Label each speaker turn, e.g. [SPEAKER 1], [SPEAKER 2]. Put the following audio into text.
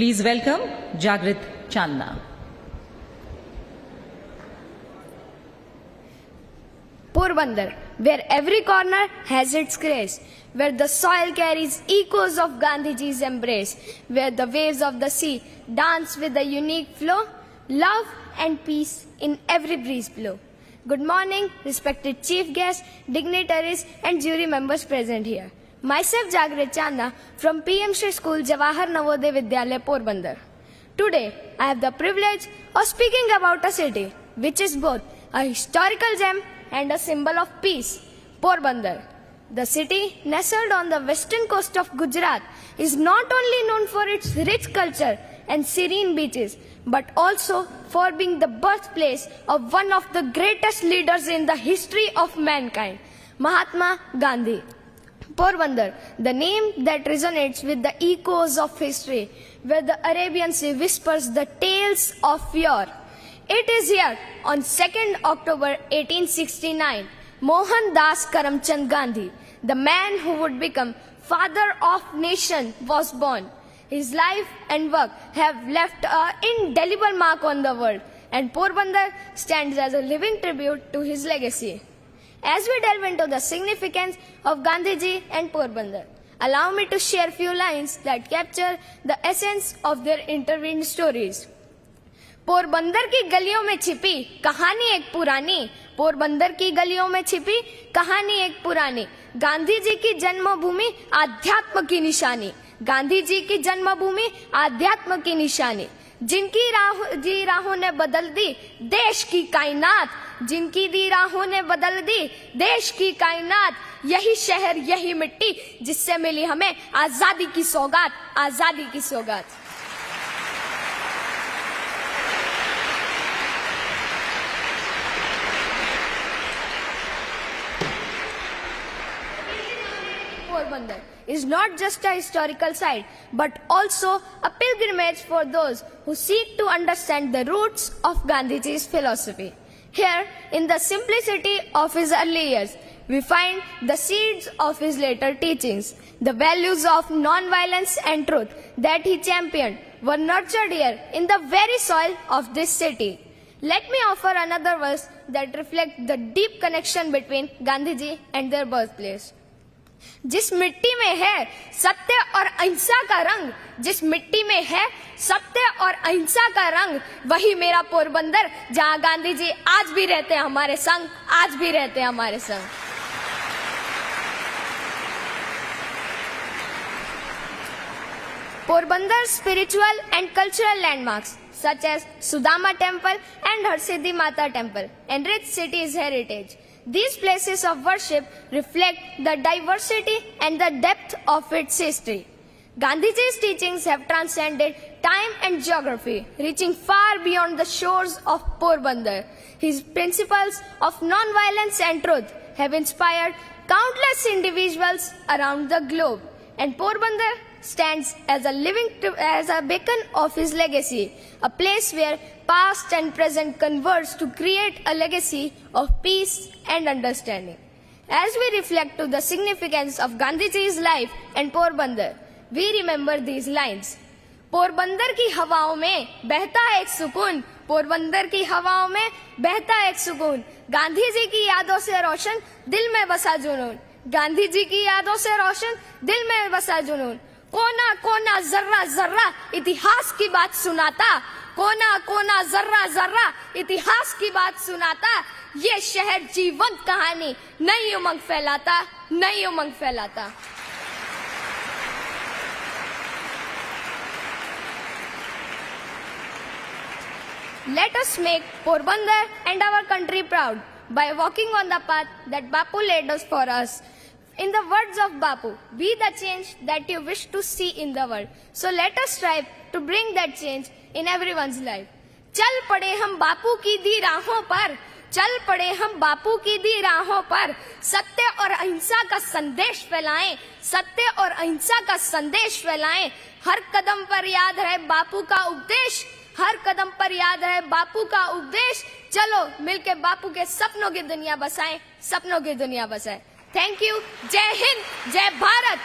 [SPEAKER 1] Please welcome Jagrit Chandna.
[SPEAKER 2] Porbandar, where every corner has its grace, where the soil carries echoes of Gandhiji's embrace, where the waves of the sea dance with a unique flow, love and peace in every breeze blow. Good morning, respected chief guests, dignitaries and jury members present here. Myself Jagrit Chandna from PM Shri School Jawahar Navodaya Vidyalaya Porbandar. Today, I have the privilege of speaking about a city which is both a historical gem and a symbol of peace, Porbandar. The city, nestled on the western coast of Gujarat, is not only known for its rich culture and serene beaches, but also for being the birthplace of one of the greatest leaders in the history of mankind, Mahatma Gandhi. Porbandar, the name that resonates with the echoes of history, where the Arabian Sea whispers the tales of yore. It is here on 2nd October 1869, Mohandas Karamchand Gandhi, the man who would become father of nation, was born. His life and work have left an indelible mark on the world, and Porbandar stands as a living tribute to his legacy. As we delve into the significance of Gandhiji and Porbandar, allow me to share few lines that capture the essence of their intertwined stories. Porbandar की गलियों में छिपी कहानी एक पुरानी, पोरबंदर की गलियों में छिपी कहानी एक पुरानी, गांधी जी की जन्मभूमि आध्यात्म की निशानी, गांधी जी की जन्मभूमि आध्यात्म की निशानी, जिनकी राहों ने बदल दी देश की कायनात, जिनकी दी राहों ने बदल दी देश की कायनात, यही शहर यही मिट्टी जिससे मिली हमें आजादी की सौगात, आजादी की सौगात. Porbandar is not just a historical site, but also a pilgrimage for those who seek to understand the roots of Gandhiji's philosophy. Here, in the simplicity of his early years, we find the seeds of his later teachings. The values of non-violence and truth that he championed were nurtured here in the very soil of this city. Let me offer another verse that reflects the deep connection between Gandhiji and their birthplace. जिस मिट्टी में है सत्य और अहिंसा का रंग, जिस मिट्टी में है सत्य और अहिंसा का रंग, वही मेरा पोरबंदर जहां गांधी जी आज भी रहते हैं हमारे संग, आज भी रहते हैं हमारे संग. Porbandar's spiritual and cultural landmarks such as Sudama Temple and Harsiddhi Mata Temple enrich city's heritage. These places of worship reflect the diversity and the depth of its history. Gandhiji's teachings have transcended time and geography, reaching far beyond the shores of Porbandar. His principles of non-violence and truth have inspired countless individuals around the globe, and Porbandar stands as a beacon of his legacy, a place where past and present converge to create a legacy of peace and understanding. As we reflect to the significance of Gandhiji's life and Porbandar, we remember these lines. Porbandar की हवाओं में बहता एक सुकून, पोरबंदर की हवाओं में बहता एक सुकून, गांधी जी की यादों से रोशन दिल में बसा जुनून, गांधी जी की यादों से रोशन दिल में बसा जुनून. कोना कोना जर्रा जर्रा इतिहास की बात सुनाता, कोना कोना जर्रा जर्रा इतिहास की बात सुनाता, ये शहर जीवंत कहानी नई उमंग फैलाता, नई उमंग फैलाता. Let us make Porbandar and our country proud by walking on the path that Bapu laid us for us. In the words of Bapu, be the change that you wish to see in the world. So let us strive to bring that change in everyone's life. चल पड़े हम बापू की दी राहों पर, चल पड़े हम बापू की दी राहों पर, सत्य और अहिंसा का संदेश फैलाएं, सत्य और अहिंसा का संदेश फैलाएं. हर कदम पर याद रहे बापू का उपदेश, हर कदम पर याद रहे बापू का उपदेश. चलो मिलके बापू के सपनों की दुनिया बसाएं, सपनों की दुनिया बसाएं. Thank you. जय हिंद, जय भारत.